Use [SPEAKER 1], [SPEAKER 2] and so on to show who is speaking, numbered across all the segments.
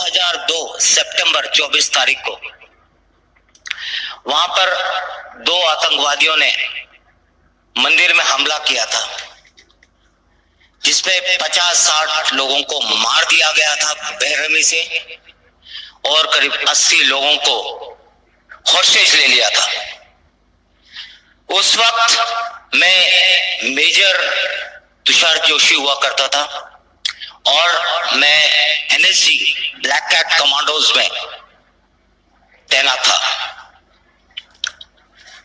[SPEAKER 1] 2002 सितंबर 24 तारीख को वहां पर दो आतंकवादियों ने मंदिर में हमला किया था, जिसमें 50-60 लोगों को मार दिया गया था बेरहमी से और करीब 80 लोगों को हॉस्टेज ले लिया था। उस वक्त मैं मेजर तुषार जोशी हुआ करता था और मैं एनएसजी ब्लैक कैट कमांडोज में तैनात था।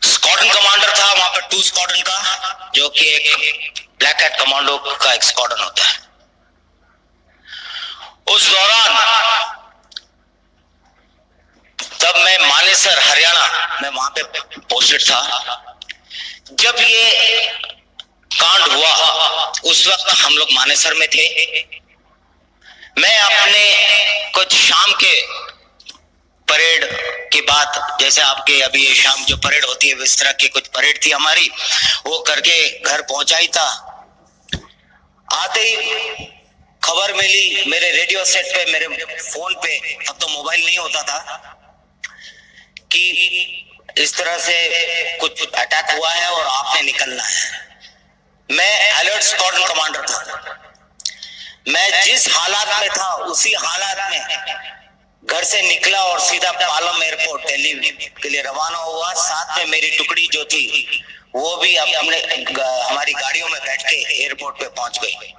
[SPEAKER 1] स्क्वाड्रन कमांडर था वहां पर 2 स्क्वाड्रन का, जो कि एक ब्लैक कैट कमांडो का एक स्क्वाड्रन होता है। उस दौरान तब मैं मानेसर हरियाणा में वहां पे पोस्टेड था। जब ये कांड हुआ उस वक्त हम लोग मानेसर में थे। मैं अपने कुछ शाम के परेड के बाद, जैसे आपके अभी ये शाम जो परेड होती है इस तरह की कुछ परेड थी हमारी, वो करके घर पहुंचा ही था। आते ही खबर मिली मेरे रेडियो सेट पे, मेरे फोन पे, अब तो मोबाइल नहीं होता था, कि इस तरह से कुछ अटैक हुआ है और आपने निकलना है। मैं अलर्ट स्क्वाड्रन कमांडर था। मैं जिस हालात में था उसी हालात में घर से निकला और सीधा पालम एयरपोर्ट दिल्ली के लिए रवाना हुआ। साथ में मेरी टुकड़ी जो थी वो भी अपने हमारी गाड़ियों में बैठ के एयरपोर्ट पे पहुंच गई।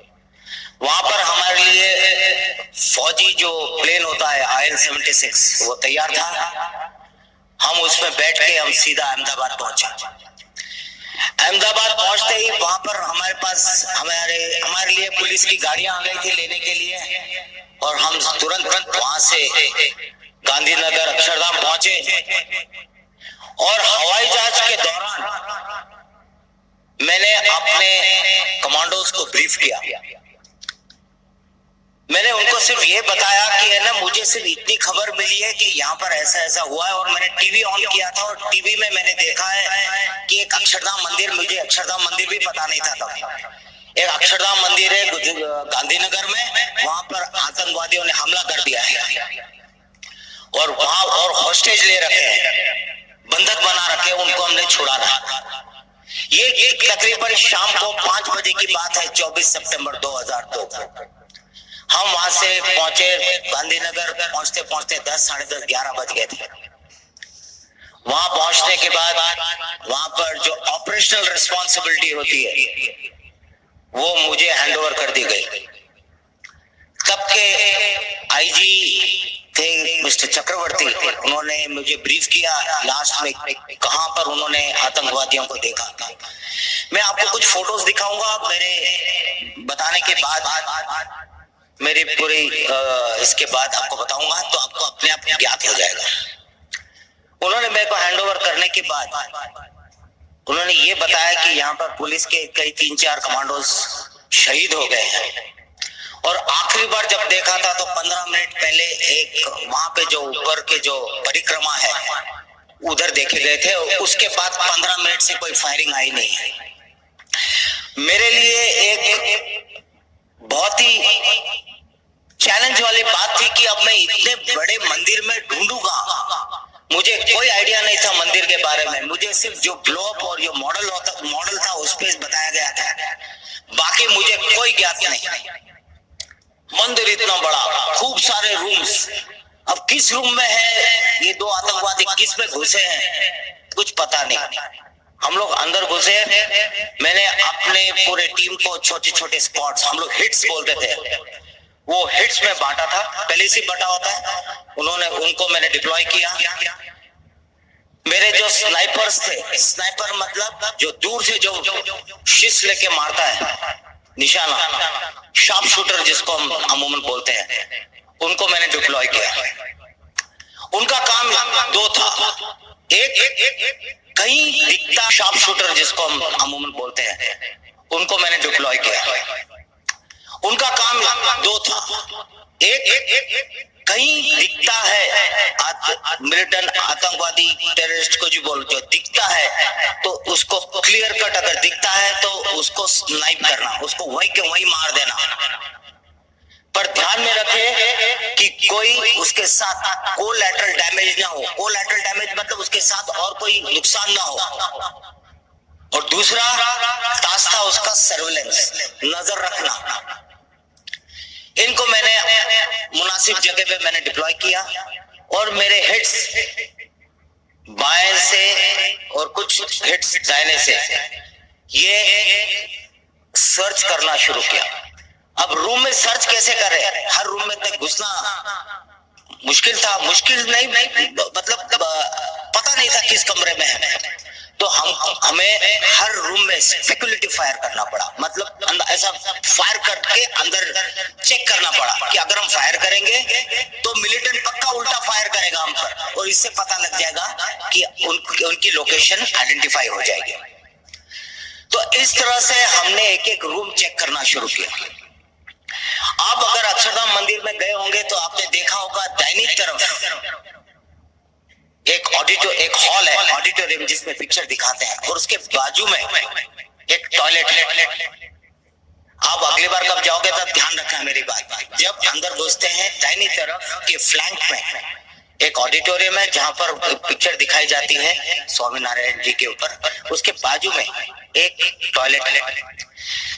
[SPEAKER 1] वहां पर हमारे लिए फौजी जो प्लेन होता है IL-76 वो तैयार था। हम उसमें बैठ के हम सीधा अहमदाबाद पहुंचे। अहमदाबाद पहुंचते ही वहां पर हमारे पास हमारे लिए पुलिस की गाड़ियां आ गई थी लेने के लिए, और हम तुरंत वहां से गांधीनगर अक्षरधाम पहुंचे। और हवाई जहाज के दौरान मैंने अपने कमांडोज को ब्रीफ किया। मैंने उनको सिर्फ ये बताया कि है ना, मुझे सिर्फ इतनी खबर मिली है कि यहाँ पर ऐसा ऐसा हुआ है, और मैंने टीवी ऑन किया था और टीवी में मैंने देखा है कि एक अक्षरधाम मंदिर, मुझे अक्षरधाम मंदिर भी पता नहीं था तब। एक अक्षरधाम मंदिर है गांधीनगर में, वहां पर आतंकवादियों ने हमला कर दिया है और वहां और हॉस्टेज ले रखे हैं, बंधक बना रखे, उनको हमने छुड़ाना। ये तकरीबन शाम को 5 बजे की बात है, 24 सितंबर 2002 को। हम वहां से पहुंचे गांधीनगर। पहुंचते पहुंचते 10, साढ़े 10, 11 बज गए थे। वहां पहुंचने के बाद वहां पर जो ऑपरेशनल रिस्पॉन्सिबिलिटी होती है वो मुझे हैंडओवर कर दी गई। तब के आईजी थे मिस्टर चक्रवर्ती, उन्होंने मुझे ब्रीफ किया लास्ट में कहां पर उन्होंने आतंकवादियों को देखा। मैं आपको कुछ फोटोज दिखाऊंगा मेरे बताने के बाद, मेरी पूरी इसके बाद आपको बताऊंगा तो आपको अपने आप ज्ञात हो जाएगा। उन्होंने मेरे को हैंडओवर करने के बाद उन्होंने ये बताया कि यहाँ पर पुलिस के कई 3-4 कमांडोज शहीद हो गए हैं, और आखिरी बार जब देखा था तो 15 मिनट पहले एक वहां पे जो ऊपर के जो परिक्रमा है उधर देखे गए थे। उसके बाद 15 मिनट से कोई फायरिंग आई नहीं है। मेरे लिए एक बहुत ही चैलेंज वाली बात थी कि अब मैं इतने बड़े मंदिर में ढूंढूंगा। मुझे कोई आइडिया नहीं था मंदिर के बारे में। मुझे सिर्फ जो ग्लोब और जो मॉडल था उस पे बताया गया था, बाकी मुझे कोई ज्ञात नहीं। मंदिर इतना बड़ा, खूब सारे रूम्स, अब किस रूम में है ये दो आतंकवादी, किस में घुसे हैं कुछ पता नहीं। हम लोग अंदर घुसे। मैंने अपने पूरे टीम को छोटे छोटे स्पॉट्स, हम लोग हिट्स बोलते थे, वो हिट्स में बांटा था, पहले से बांटा होता है। उनको मैंने डिप्लॉय किया। मेरे जो स्नाइपर्स थे, स्नाइपर मतलब जो दूर से जो शिश लेके मारता है, निशाना, शार्प शूटर जिसको हम अमूमन बोलते हैं, उनको मैंने डिप्लॉय किया। उनका काम 2 था। एक कहीं दिखता शार्प शूटर जिसको हम अमूमन बोलते हैं, उनको मैंने डिप्लॉय किया। उनका काम 2 था। एक कहीं दिखता है मिलिटेंट आतंकवादी टेररिस्ट को जो दिखता है तो उसको क्लियर कट, अगर दिखता है तो उसको स्नाइप करना, उसको वहीं के वहीं मार देना। पर ध्यान में रखे कि कोई उसके साथ कोलैटरल डैमेज ना हो। कोलैटरल डैमेज मतलब उसके साथ और कोई नुकसान ना हो। और दूसरा टास्क था उसका सर्विलेंस, नजर रखना। इनको मैंने मुनासिब जगह पे मैंने डिप्लॉय किया और मेरे हिट्स बाएं से और कुछ हिट्स दाहिने से ये सर्च करना शुरू किया। अब रूम में सर्च कैसे कर रहे हैं? हर रूम में तक घुसना मुश्किल था। मुश्किल नहीं मतलब पता नहीं था किस कमरे में है, तो हमें हर रूम में स्पेकुलेटिव फायर करना पड़ा। मतलब ऐसा फायर करके अंदर चेक करना पड़ा कि अगर हम फायर करेंगे तो मिलिटेंट पक्का उल्टा फायर करेगा हम पर, और इससे पता लग जाएगा कि उनकी लोकेशन आइडेंटिफाई हो जाएगी। तो इस तरह से हमने एक एक रूम चेक करना शुरू किया। आप अगर अक्षरधाम मंदिर में गए होंगे तो आपने देखा होगा दाहिनी तरफ एक हॉल है, ऑडिटोरियम, जिसमें पिक्चर दिखाते हैं, और उसके बाजू में एक टॉयलेट है। आप अगली बार कब जाओगे तब ध्यान रखना मेरी बात। जब अंदर घुसते हैं दाहिनी तरफ के फ्लैंक में एक ऑडिटोरियम है जहां पर पिक्चर दिखाई जाती है स्वामीनारायण जी के ऊपर, उसके बाजू में एक टॉयलेट है।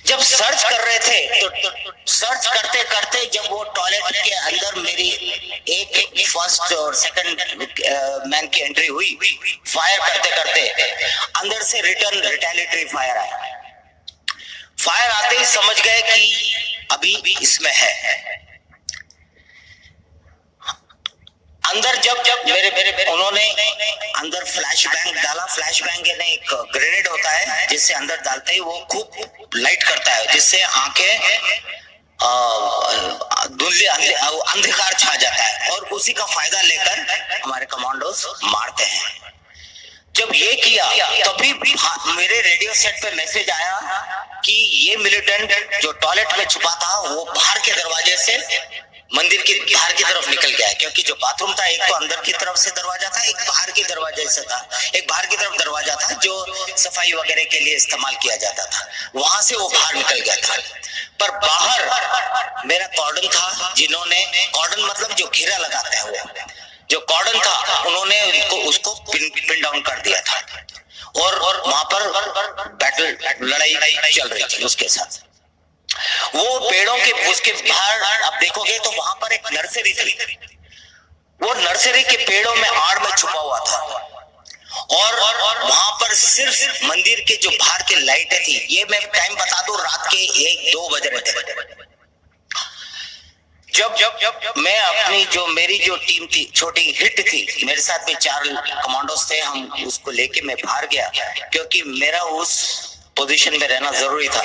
[SPEAKER 1] जब सर्च कर रहे थे तो सर्च करते करते जब वो टॉयलेट के अंदर मेरी एक फर्स्ट और सेकंड मैन की एंट्री हुई, फायर करते करते अंदर से रिटर्न रिटेलिटरी फायर आया। फायर आते ही समझ गए कि अभी इसमें है। अंदर जब मेरे उन्होंने अंदर फ्लैश बैंग डाला। फ्लैश बैंग यानी एक ग्रेनेड होता है जिससे अंदर डालते ही वो खूब लाइट करता है, जिससे आंखें धुंधली अंधकार छा जाता है, और उसी का फायदा लेकर हमारे कमांडोज मारते हैं। जब ये किया तभी मेरे रेडियो सेट पे मैसेज आया कि ये मिलिटेंट जो टॉयलेट में छुपा था वो बाहर के दरवाजे से मंदिर के बाहर की तरफ निकल गया है, क्योंकि जो बाथरूम था एक तो अंदर की तरफ से दरवाजा था, एक बाहर के दरवाजे से था। एक बाहर की तरफ दरवाजा था जो सफाई वगैरह के लिए इस्तेमाल किया जाता था, वहां से वो बाहर निकल गया था। पर बाहर मेरा कॉर्डन था, जिन्होंने कॉर्डन मतलब जो घेरा लगाते हैं, वो जो कॉर्डन था उन्होंने उसको पिन डाउन कर दिया था, और वहां पर बैटल लड़ाई चल रही थी उसके साथ। वो पेड़ों के उसके बाहर आप देखोगे तो वहां पर एक नर्सरी थी। वो नर्सरी के पेड़ों में आड़ में छुपा हुआ था, और वहां पर सिर्फ मंदिर के जो बाहर की लाइटें थी। ये मैं टाइम बता दूं, रात के 1-2 बज रहे थे। जब मैं अपनी मेरी जो टीम थी, छोटी हिट थी, मेरे साथ भी 4 कमांडोज थे, हम उसको लेके मैं बाहर गया क्योंकि मेरा उस पोजीशन में रहना जरूरी था।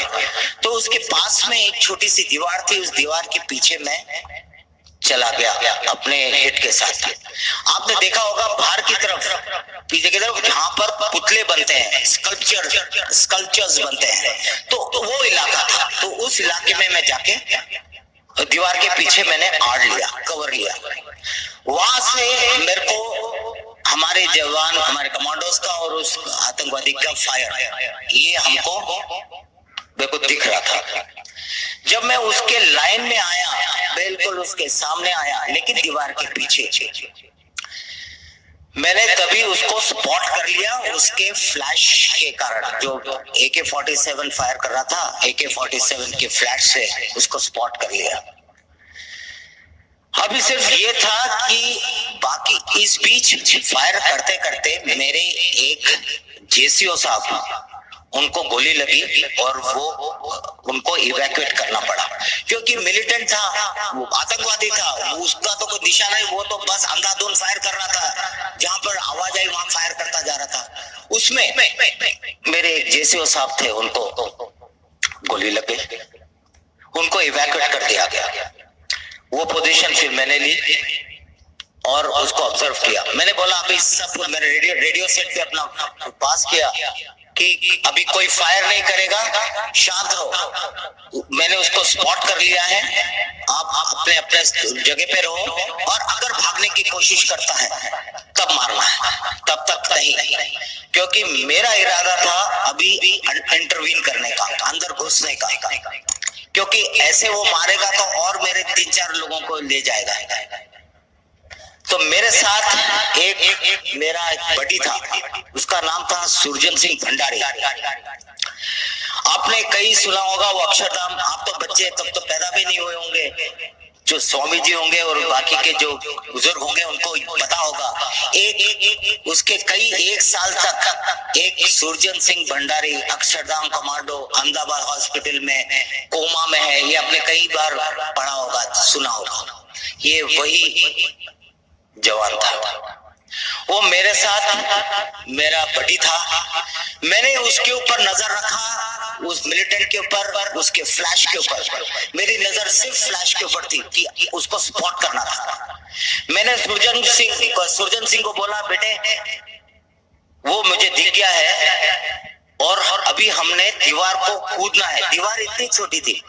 [SPEAKER 1] तो उसके पास में एक छोटी सी दीवार थी, उस दीवार के पीछे मैं चला गया अपने हिट के साथ। आपने देखा होगा बाहर की तरफ, पीछे की तरफ जहां पर पुतले बनते हैं, स्कल्पचर्स बनते हैं, तो वो इलाका था। तो उस इलाके में मैं जाके दीवार के पीछे मैंने आड़ लिया, कवर लिया। वहां से मेरे को हमारे जवान, हमारे कमांडोज का और उस आतंकवादी का फायर ये हमको देखो दिख रहा था। जब मैं उसके लाइन में आया, बिल्कुल उसके सामने आया, लेकिन दीवार के पीछे, मैंने तभी उसको स्पॉट कर लिया उसके फ्लैश के कारण। जो AK-47 फायर कर रहा था, AK-47 के फ्लैश से उसको स्पॉट कर लिया। अभी सिर्फ ये था कि बाकी इस बीच फायर करते करते मेरे एक JCO साहब, उनको गोली लगी और वो उनको इवैक्यूएट करना पड़ा, क्योंकि मिलिटेंट था, वो आतंकवादी था, उसका तो कोई दिशा नहीं, वो तो बस अंधाधुंध फायर कर रहा था, जहां पर आवाज आई वहां फायर करता जा रहा था। उसमें मेरे एक JCO साहब थे, उनको गोली लग गई, उनको इवैक्यूएट कर दिया गया। वो पोजीशन फिर मैंने ली और उसको ऑब्जर्व किया। मैंने बोला अभी सब, मैंने रेडियो सेट पे अपना पास किया कि अभी कोई फायर नहीं करेगा, शांत रहो। मैंने उसको स्पॉट कर लिया है, आप अपने अपने जगह पे रहो, और अगर भागने की कोशिश करता है तब मारना है, तब तक नहीं, क्योंकि मेरा इरादा था अभी इंटरवीन करने का, अंदर घुसने का। क्योंकि ऐसे वो मारेगा तो और मेरे 3-4 लोगों को ले जाएगा। तो मेरे साथ एक मेरा एक बडी था, उसका नाम था सुरजन सिंह भंडारी। आपने कहीं सुना होगा वो अक्षरधाम, आप तो बच्चे तब तो पैदा भी नहीं हुए होंगे, जो स्वामी जी होंगे और बाकी के जो बुजुर्ग होंगे उनको पता होगा। एक उसके कई 1 साल तक एक सुरजन सिंह भंडारी अक्षरधाम कमांडो अहमदाबाद हॉस्पिटल में कोमा में है, ये आपने कई बार पढ़ा होगा, सुना होगा। ये वही जवान था, वो मेरे साथ मेरा बडी था। मैंने उसके ऊपर नजर रखा, उस मिलिटेंट के ऊपर, उसके फ्लैश के ऊपर। मेरी नजर सिर्फ फ्लैश के ऊपर थी कि उसको स्पॉट करना था। मैंने सुरजन सिंह को बोला, बेटे वो मुझे दिख गया है और अभी हमने दीवार को कूदना है। दीवार इतनी छोटी थी,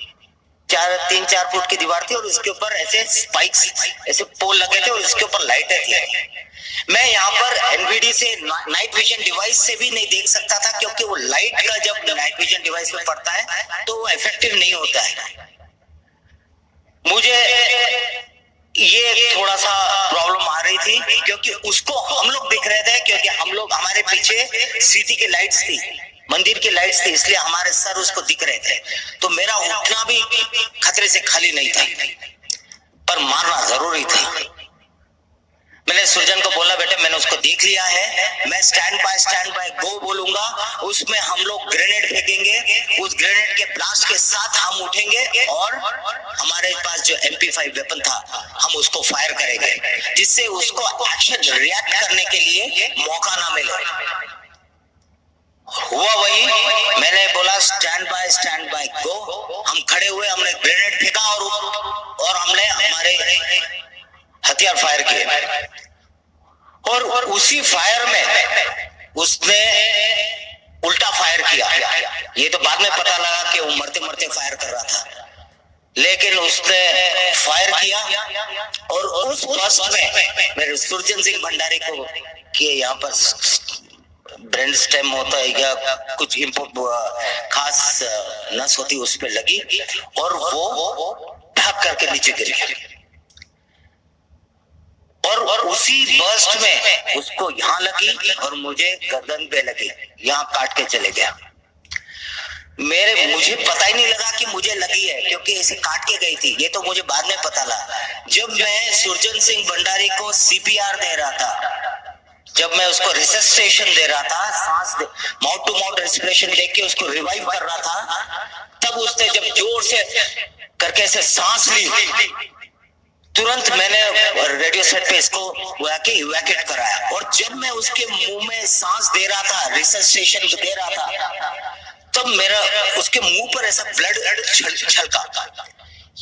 [SPEAKER 1] 3-4 फुट की दीवार थी और उसके ऊपर ऐसे स्पाइक्स, ऐसे पोल लगे थे और उसके ऊपर लाइटें थी। मैं यहाँ पर एनवीडी से नाइट विजन डिवाइस से भी नहीं देख सकता था, क्योंकि वो लाइट का जब नाइट विजन डिवाइस में पड़ता है तो वो इफेक्टिव नहीं होता है। मुझे ये थोड़ा सा प्रॉब्लम आ रही थी, क्योंकि उसको हम लोग दिख रहे थे, क्योंकि हमारे पीछे सिटी की लाइट्स थी, मंदिर की लाइट्स थी, इसलिए हमारे सर उसको दिख रहे थे। तो मेरा उठना भी खतरे से खाली नहीं था, पर मारना जरूरी था। मैंने सुरजन को बोला, बेटे मैंने उसको देख लिया है, मैं स्टैंड बाय गो बोलूंगा, उसमें हम लोग ग्रेनेड फेंकेंगे, उस ग्रेनेड के ब्लास्ट के साथ हम उठेंगे और हमारे पास जो MP5 वेपन था हम उसको फायर करेंगे, जिससे उसको एक्शन रिएक्ट करने के लिए मौका ना मिले। हुआ वही, मैंने बोला स्टैंड बाय गो। हम खड़े हुए, हमने ग्रेनेड फेंका और हमने हमारे हथियार फायर किए, और उसी फायर में उसने उल्टा फायर किया। ये तो बाद में पता लगा कि वो मरते मरते फायर कर रहा था, लेकिन उसने फायर किया और उस बस्ट में मेरे सुरजन सिंह भंडारी को कि यहाँ पर ब्रेन स्टेम होता है या कुछ खास नस होती, उस पे लगी और वो ढक करके नीचे गिर गया। और उसी बर्स्ट में उसको यहाँ लगी और मुझे गर्दन पे लगी, यहाँ काट के चले गया। मुझे पता ही नहीं लगा कि मुझे लगी है, क्योंकि ऐसे काट के गई थी। ये तो मुझे बाद में पता लगा जब मैं सुरजन सिंह भंडारी को CPR दे रहा था, जब मैं उसको रिसस्टेशन दे रहा था, सांस माउथ टू माउथ रेस्पिरेशन देके उसको रिवाइव कर रहा था, तब उसने जब जोर से करके ऐसे सांस ली, तुरंत मैंने रेडियो सेट पे इसको इवैक्यूएट कराया। और जब मैं उसके मुंह में सांस दे रहा था, रिसस्टेशन दे रहा था, तब मेरा उसके मुंह पर ऐसा ब्लड छलका।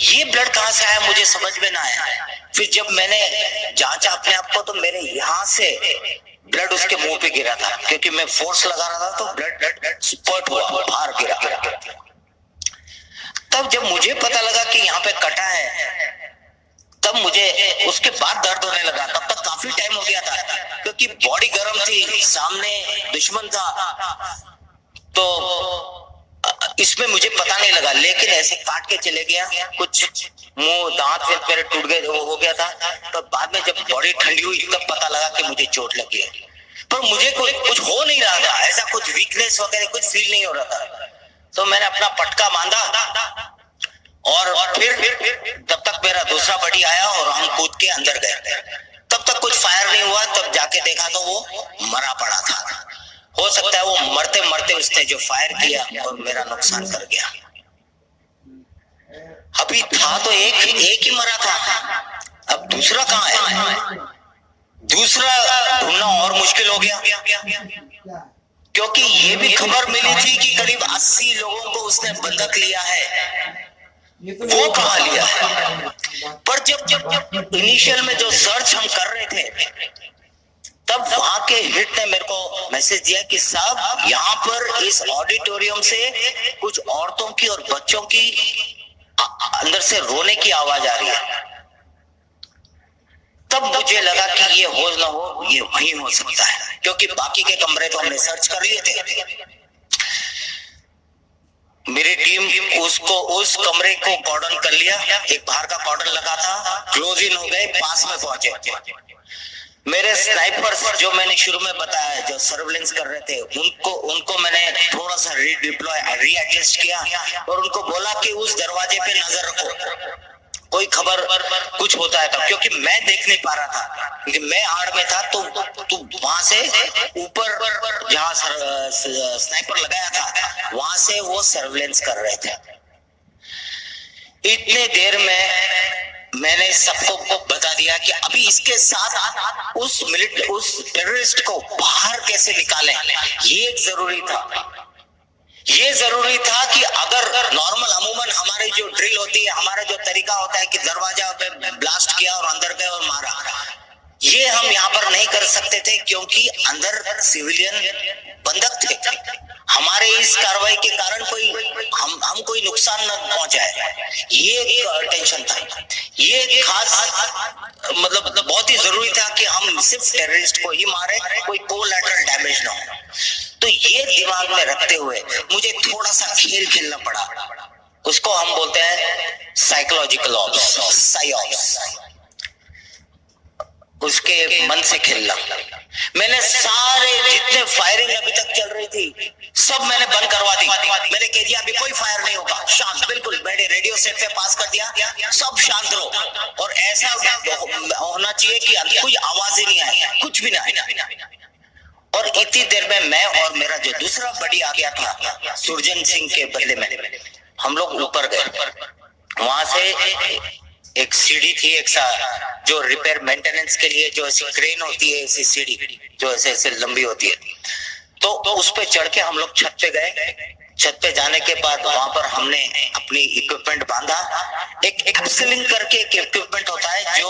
[SPEAKER 1] ये ब्लड कहां से आया मुझे समझ में ना आया। फिर जब मैंने जांचा अपने आप को, तो मेरे यहाँ से ब्लड उसके मुंह पे गिरा था, क्योंकि मैं फोर्स लगा रहा था, तो ब्लड स्पॉट हुआ, बाहर गिरा। तब जब मुझे पता लगा कि यहाँ पे कटा है, तब मुझे उसके बाद दर्द होने लगा। तब तक काफी टाइम हो गया था, क्योंकि बॉडी गर्म थी, सामने दुश्मन था, तो इसमें मुझे पता नहीं लगा। लेकिन ऐसे काट के चले गया, कुछ मुंह दांत मेरे टूट गए, वो हो गया था। तो बाद में जब बॉडी ठंडी हुई तब पता लगा कि मुझे चोट लगी है, पर मुझे कुछ हो नहीं रहा था, ऐसा कुछ वीकनेस वगैरह कुछ फील नहीं हो रहा था। तो मैंने अपना पटका बांधा और फिर तब तक मेरा दूसरा बडी आया और हम कूद के अंदर गए। तब तक कुछ फायर नहीं हुआ, तब जाके देखा तो वो मरा पड़ा था। हो सकता है वो मरते मरते उसने जो फायर किया और मेरा नुकसान कर गया। अभी था तो एक ही मरा था, अब दूसरा कहाँ है? दूसरा ढूंढना और मुश्किल हो गया, क्योंकि ये भी खबर मिली थी कि करीब 80 लोगों को उसने बंधक लिया है। वो कहाँ लिया है? पर जब इनिशियल में जो सर्च हम कर रहे थे, तब वहां के हिट ने मेरे को मैसेज दिया कि साहब यहाँ पर इस ऑडिटोरियम से कुछ औरतों की और बच्चों की अंदर से रोने की आवाज आ रही है। तब मुझे लगा कि ये हो ना हो, ये वहीं हो सकता है, क्योंकि बाकी के कमरे तो हमने सर्च कर लिए थे। मेरी टीम उसको उस कमरे को कॉर्डन कर लिया, एक बाहर का कॉर्डन लगा था, क्लोज इन हो गए, पास में पहुंचे। मेरे स्नाइपर्स जो मैंने शुरू में बताया, जो सर्वेलेंस कर रहे थे, उनको मैंने थोड़ा सा रीएडजस्ट किया और उनको बोला कि उस दरवाजे पे नजर रखो, कोई खबर कुछ होता है तो, क्योंकि मैं देख नहीं पा रहा था, क्योंकि मैं आड़ में था। तो वहां से ऊपर जहां स्नाइपर लगाया था, वहां से वो सर्वेलेंस कर रहे थे। इतने देर में मैंने सबको बता दिया कि अभी इसके साथ उस टेररिस्ट को बाहर कैसे निकालें, ये जरूरी था। ये जरूरी था कि अगर नॉर्मल अमूमन हमारी जो ड्रिल होती है, हमारा जो तरीका होता है कि दरवाजा पे ब्लास्ट किया और अंदर गए और मारा, ये हम यहाँ पर नहीं कर सकते थे, क्योंकि अंदर सिविलियन बंधक थे। हमारे इस कार्रवाई के कारण हम कोई नुकसान न पहुंचाए, ये टेंशन था। ये खास मतलब बहुत ही जरूरी था कि हम सिर्फ टेररिस्ट को ही मारे, कोई कोलैटरल डैमेज ना हो। तो ये दिमाग में रखते हुए मुझे थोड़ा सा खेल खेलना पड़ा, उसको हम बोलते हैं साइकोलॉजिकल ऑप्स, साइऑप्स, उसके मन से खेलना। मैंने सारे जितने फायरिंग अभी तक चल रही थी सब मैंने बंद करवा दी। मैंने कह दिया अभी कोई फायर नहीं होगा, शांत, बिल्कुल। मैंने रेडियो सेट पे पास कर दिया, सब शांत रहो, और ऐसा होना चाहिए कि कोई आवाज ही नहीं आए, कुछ भी ना आए। और इतनी देर में मैं और मेरा जो दूसरा बड़ी आ गया था सुरजन सिंह के बदले में, हम लोग ऊपर गए। वहां से एक सीढ़ी थी, एक जो रिपेयर मेंटेनेंस के लिए जो ऐसी क्रेन होती है, ऐसी सीढ़ी जो ऐसे ऐसे लंबी होती है, तो उस पे चढ़ के हम लोग छत पे गए। छत पे जाने के बाद वहां पर हमने अपनी इक्विपमेंट बांधा। एक एक्सलिंग करके एक इक्विपमेंट होता है जो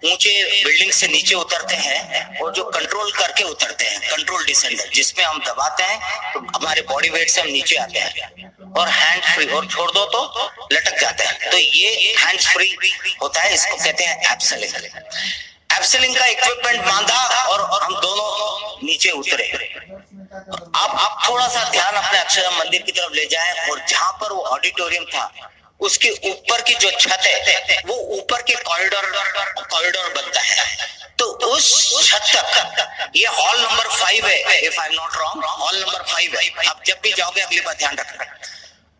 [SPEAKER 1] ऊंचे बिल्डिंग से नीचे उतरते हैं और जो कंट्रोल करके उतरते हैं, कंट्रोल डिसेंडर, जिसमें हम दबाते हैं तो हमारे बॉडी वेट से हम नीचे आते हैं, और हैंड फ्री, और छोड़ दो तो लटक जाते हैं। तो ये हैंड फ्री होता है, इसको कहते हैं एब्सेलिंग। एब्सेलिंग का इक्विपमेंट बांधा और हम दोनों नीचे उतरे। आप थोड़ा सा ध्यान अपने अक्षरधाम मंदिर की तरफ ले जाएं, और जहां पर वो ऑडिटोरियम था उसके ऊपर की जो छत है वो ऊपर के कॉरिडोर बनता है। तो उस छत तक, ये हॉल नंबर 5 है, if I am not wrong, hall number 5 है। आप जब भी जाओगे अगली बार ध्यान रखना।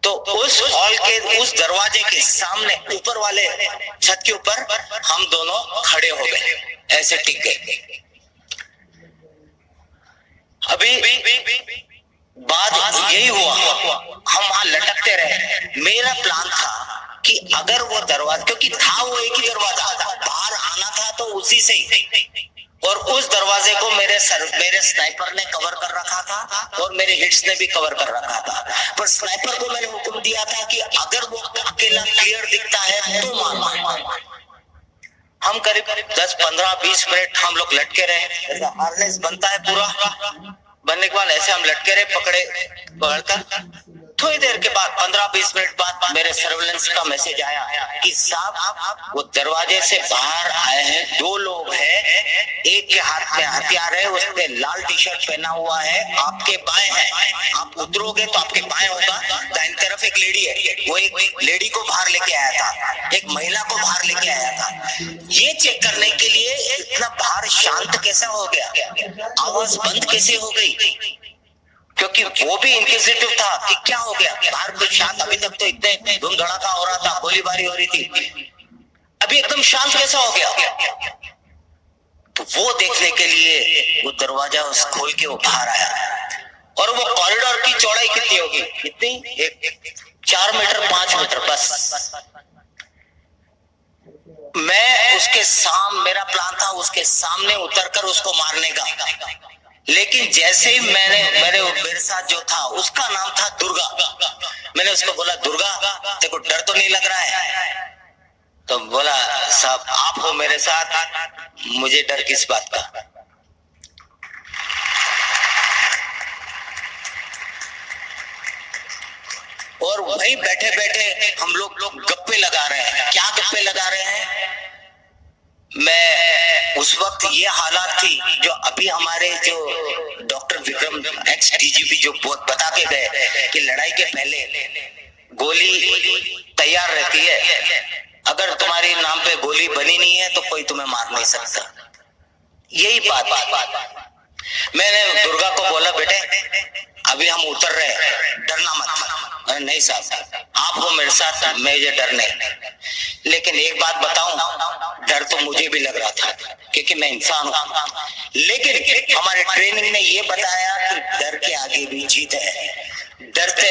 [SPEAKER 1] तो उस हॉल के उस दरवाजे के सामने ऊपर वाले छत के ऊपर हम दोनों खड़े हो गए, ऐसे टिक गए। अभी बात यही हुआ, हम वहां लटकते रहे। मेरा प्लान था कि अगर वो दरवाजा, क्योंकि था वो एक ही दरवाजा, बाहर आना था तो उसी से ही, और उस दरवाजे को मेरे स्नाइपर ने कवर कर रखा था और मेरे हिट्स ने भी कवर कर रखा था। पर स्नाइपर को मैंने हुक्म दिया था कि अगर वो अकेला क्लियर दिखता है तो मारना। हम करीब 10, 15, 20 मिनट हम लोग लटके रहे। ऐसा हार्नेस बनता है पूरा, बनने के बाद ऐसे हम लटके रहे, पकड़कर। थोड़ी देर के बाद 15-20 मिनट बाद मेरे सर्वेलेंस का मैसेज आया कि साहब वो दरवाजे से बाहर आए हैं, 2 लोग हैं, एक के हाथ में हथियार है, उसने लाल टी शर्ट पहना हुआ है, आपके बाएं हैं, आप उतरोगे तो आपके बाएं होगा। दाहिनी तरफ एक लेडी है, वो एक लेडी को बाहर लेके आया था, एक महिला को बाहर लेके आया था। ये चेक करने के लिए इतना बाहर शांत कैसा हो गया, आवाज बंद कैसे हो गई, क्योंकि वो भी इंक्विजिटिव था कि क्या हो गया बाहर कुछ शांत। अभी तक तो इतने धूम धड़ाका हो रहा था, गोलीबारी हो रही थी, अभी एकदम शांत कैसा हो गया। तो वो देखने के लिए वो दरवाजा खोल के वो बाहर आया, और वो कॉरिडोर की चौड़ाई कितनी होगी, कितनी, 4 मीटर 5 मीटर बस। मैं उसके मेरा प्लान था उसके सामने उतरकर उसको मारने का, लेकिन जैसे ही मेरे साथ जो था उसका नाम था दुर्गा, मैंने उसको बोला दुर्गा तेरे को डर तो नहीं लग रहा है? तो बोला साहब आप हो मेरे साथ, मुझे डर किस बात का। और वहीं बैठे बैठे हम लोग गप्पे लगा रहे हैं। क्या गप्पे लगा रहे हैं? मैं उस वक्त ये हालात थी जो अभी हमारे जो डॉक्टर विक्रम एक्स डीजीपी जो बता के गए कि लड़ाई के पहले गोली तैयार रहती है, अगर तुम्हारे नाम पे गोली बनी नहीं है तो कोई तुम्हें मार नहीं सकता। यही बात मैंने दुर्गा को बोला, बेटे अभी हम उतर रहे हैं, डरना मत। नहीं साहब, आप हो मेरे साथ, मुझे डर नहीं। लेकिन एक बात बताऊं, डर तो मुझे भी लग रहा था क्योंकि मैं इंसान हूं, लेकिन हमारे ट्रेनिंग ने ये बताया कि डर के आगे भी जीत है। डरते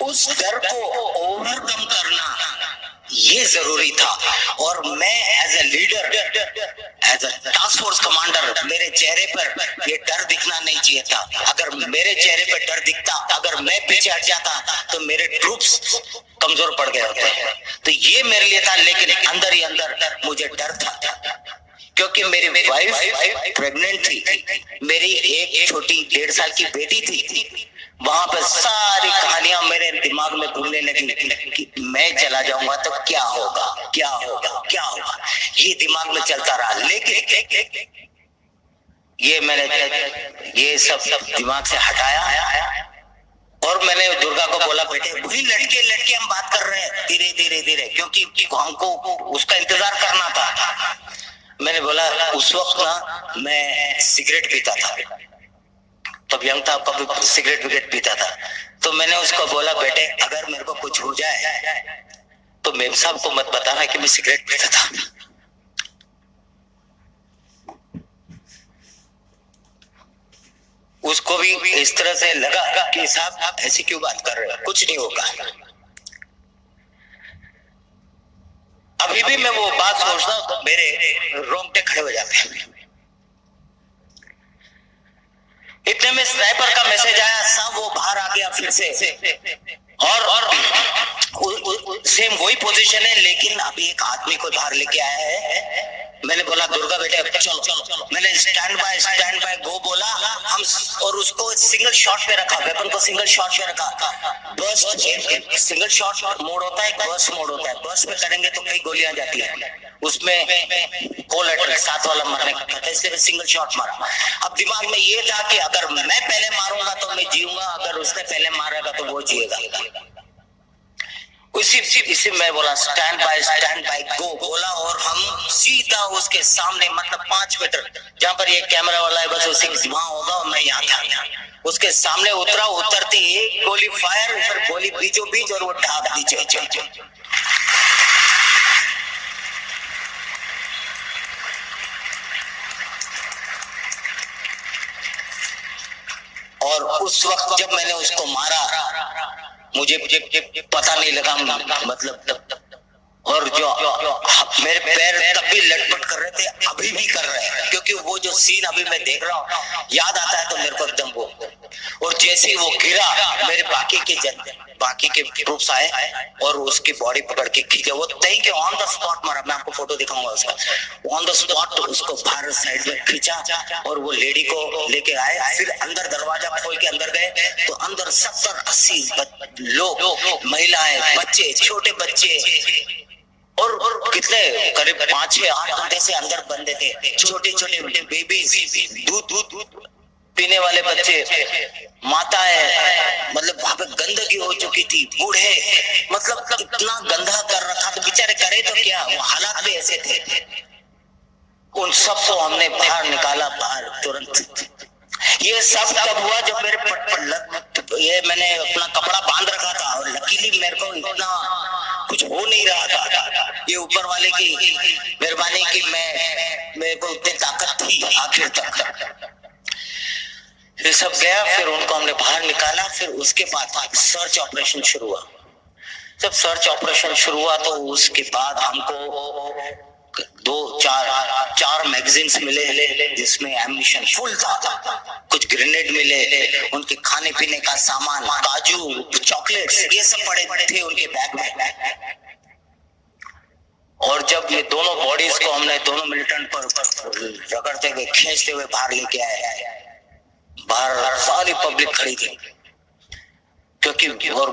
[SPEAKER 1] उस डर को ओवरकम करना ये जरूरी था। और मैं as a leader, as a task force commander, मेरे चेहरे पर ये डर दिखना नहीं चाहिए था। अगर मेरे चेहरे पर डर दिखता, अगर मैं पीछे हट जाता तो मेरे ट्रूप्स कमजोर पड़ गए होते। तो ये मेरे लिए था, लेकिन अंदर ही अंदर मुझे डर था क्योंकि मेरी वाइफ प्रेग्नेंट थी, मेरी एक छोटी 1.5 साल की बेटी थी। वहां पर सारी कहानियां मेरे दिमाग में घूमने लगी कि मैं चला जाऊंगा तो क्या होगा, क्या होगा, क्या होगा, ये दिमाग में चलता रहा। लेकिन ये मैंने ये सब दिमाग से हटाया और मैंने दुर्गा को बोला, बेटे वही लटके लटके हम बात कर रहे हैं, धीरे धीरे धीरे, क्योंकि हमको उसका इंतजार करना था। मैंने बोला, उस वक्त ना मैं सिगरेट पीता था, तब यंग था, कभी सिगरेट विगरेट पीता था। तो मैंने उसको बोला, बेटे अगर मेरे को कुछ हो जाए तो मेम साहब को मत बताना कि मैं सिगरेट पीता था। उसको भी इस तरह से लगा कि साहब आप ऐसी क्यों बात कर रहे हो, कुछ नहीं होगा। अभी भी मैं वो बात सोचता हूं तो मेरे रोंगटे खड़े हो जाते हैं। इतने में स्नाइपर का मैसेज आया, सब वो बाहर आ गया फिर से, और सेम वही पोजीशन है, लेकिन अभी एक आदमी को बाहर लेके आया है। मैंने बोला, दुर्गा बेटे चलो। मैंने स्टैंड बाय गो बोला हम, और उसको सिंगल शॉट पे रखा, वेपन को सिंगल शॉट पे रखा। बर्स्ट, एक सिंगल शॉट मोड होता है, एक बर्स्ट मोड होता है। बर्स्ट पे करेंगे तो कई गोलियां जाती है, उसमें कोलैटरल 7 वाला मरने का था, इसलिए मैं सिंगल शॉट मारा। अब दिमाग में ये था कि अगर मैं पहले मारूंगा तो मैं जीऊंगा, अगर उसने पहले मारेगा तो वो जिएगा। इसी मैं बोला स्टैंड बाय गो बोला, और हम सीधा उसके सामने, मतलब 5 मीटर जहां पर ये कैमरा वाला है, बस उसी वहां होगा, और मैं यहाँ था, उसके सामने उतरा। उतरते एक गोली फायर, फिर गोली बीचों बीच, और वो ढाक दी। और उस वक्त जब मैंने उसको मारा, मुझे पता नहीं लगा, मतलब, और जो मेरे पैर तब भी लटपट कर रहे थे, अभी भी कर रहे हैं, क्योंकि वो जो सीन अभी मैं देख रहा हूँ याद आता है तो मेरे को एकदम वो। और जैसे ही वो गिरा, मेरे बाकी के ग्रुप्स आए और उसकी बॉडी पकड़ के खींचे। वो तय के ऑन द स्पॉट मारा, मैं आपको फोटो दिखाऊंगा उसका। ऑन द स्पॉट उसको बाहर साइड में खींचा और वो लेडी को लेके आए। फिर अंदर दरवाजा खोल के अंदर गए तो अंदर 70-80 लोग, महिलाएं, बच्चे, छोटे बच्चे, और कितने करीब 5-6-8 घंटे से अंदर बंदे थे। छोटे छोटे बेबीज, दूध पीने वाले बच्चे, माताएं, मतलब वहां पे गंदगी हो चुकी थी, बूढ़े, मतलब इतना गंदा कर रखा। तो बेचारे करे तो क्या, वो हालात भी ऐसे थे। उन सबको हमने बाहर निकाला, बाहर तुरंत। ये सब तब हुआ जब मेरे पट पर ये मैंने अपना कपड़ा बांध रखा था, और लकीली मेरे को इतना कुछ हो नहीं रहा था। ये ऊपर वाले की मेहरबानी की मेरे को उतनी ताकत थी आखिर तक। ये सब गया, फिर उनको हमने बाहर निकाला। फिर उसके बाद सर्च ऑपरेशन शुरू हुआ। जब सर्च ऑपरेशन शुरू हुआ तो उसके बाद हमको 2-4 मैगजीन्स मिले जिसमें एम्यूनिशन फुल था, कुछ ग्रेनेड मिले, उनके खाने पीने का सामान, काजू, चॉकलेट्स, ये सब पड़े थे उनके बैग में। और जब ये दोनों बॉडीज को हमने दोनों मिलिटेंट पर रगड़ते हुए, खींचते हुए बाहर लेके आए, बाहर सारी पब्लिक खड़ी थी, क्योंकि और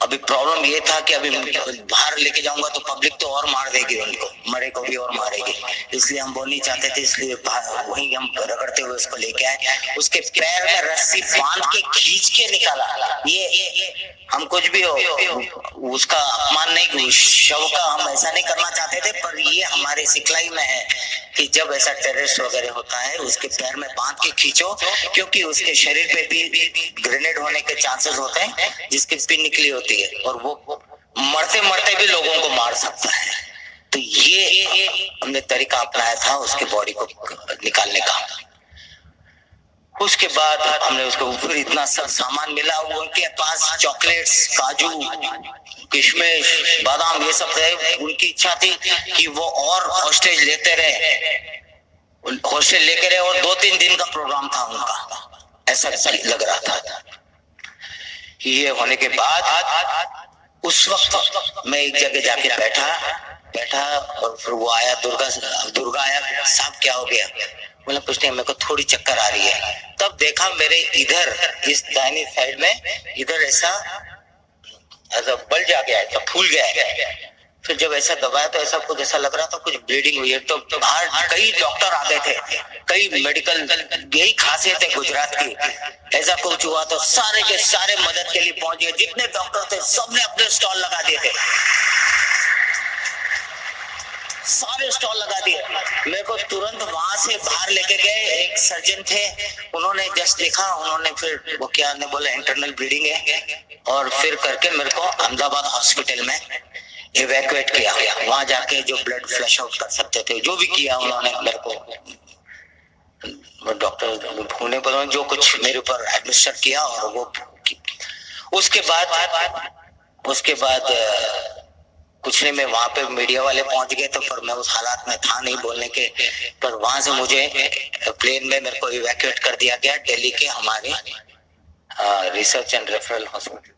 [SPEAKER 1] अभी प्रॉब्लम ये था कि अभी बाहर लेके जाऊंगा तो पब्लिक तो और मार देगी, उनको मरे को भी और मारेगी, इसलिए हम वो नहीं चाहते थे। इसलिए वहीं हम रगड़ते हुए उसको लेके आए, उसके पैर में रस्सी बांध के खींच के निकाला। ये हम कुछ भी हो उसका अपमान नहीं, शव का हम ऐसा नहीं करना चाहते थे, पर ये हमारे सिखलाई में है कि जब ऐसा टेररिस्ट वगैरह होता है उसके पैर में बांध के खींचो, क्योंकि उसके शरीर पे भी ग्रेनेड होने के चांसेस होते हैं जिसकी पिन निकली होती है और वो मरते मरते भी लोगों को मार सकता है। तो ये हमने तरीका अपनाया था उसके बॉडी को निकालने का। उसके बाद हमने उसको ऊपर इतना सब सामान मिला, उनके पास चॉकलेट्स, काजू, किशमिश, बादाम ये सब थे। उनकी इच्छा थी कि वो और हॉस्टेज लेते रहे, हॉस्टेज लेके रहे, और 2-3 दिन का प्रोग्राम था उनका, ऐसा लग रहा था। ये होने के बाद उस वक्त मैं एक जगह जाके बैठा और फिर वो आया, दुर्गा आया, साहब क्या हो गया? बोला कुछ नहीं, मेरे को थोड़ी चक्कर आ रही है। तब देखा मेरे इधर इस दाहिनी साइड में इधर ऐसा बल्ज आ गया, ऐसा फूल गया है। फिर जब ऐसा दबाया तो ऐसा कुछ ऐसा लग रहा था कुछ ब्लीडिंग हुई है। तो बाहर कई डॉक्टर आ गए थे, कई मेडिकल, यही खासियत है गुजरात की, ऐसा कुछ हुआ तो सारे के सारे मदद के लिए पहुंच गए। जितने डॉक्टर थे सबने अपने स्टॉल लगा दिए थे, सारे स्टॉल लगा दिए। मेरे को तुरंत वहां से बाहर लेके गए, एक सर्जन थे, उन्होंने जस्ट देखा, उन्होंने फिर वो क्या ने बोला इंटरनल ब्लीडिंग है, और फिर करके मेरे को अहमदाबाद हॉस्पिटल में इवैक्यूएट किया। वहां जाके जो ब्लड फ्लश आउट कर सकते थे जो भी किया उन्होंने, मेरे को डॉक्टर भूने पर जो कुछ मेरे ऊपर एडमिनिस्टर किया। और वो उसके बाद कुछ नहीं, मैं वहां पे मीडिया वाले पहुंच गए तो, पर मैं उस हालात में था नहीं बोलने के, पर वहां से मुझे प्लेन में मेरे को इवैक्यूएट कर दिया गया दिल्ली के हमारे रिसर्च एंड रेफरल हॉस्पिटल।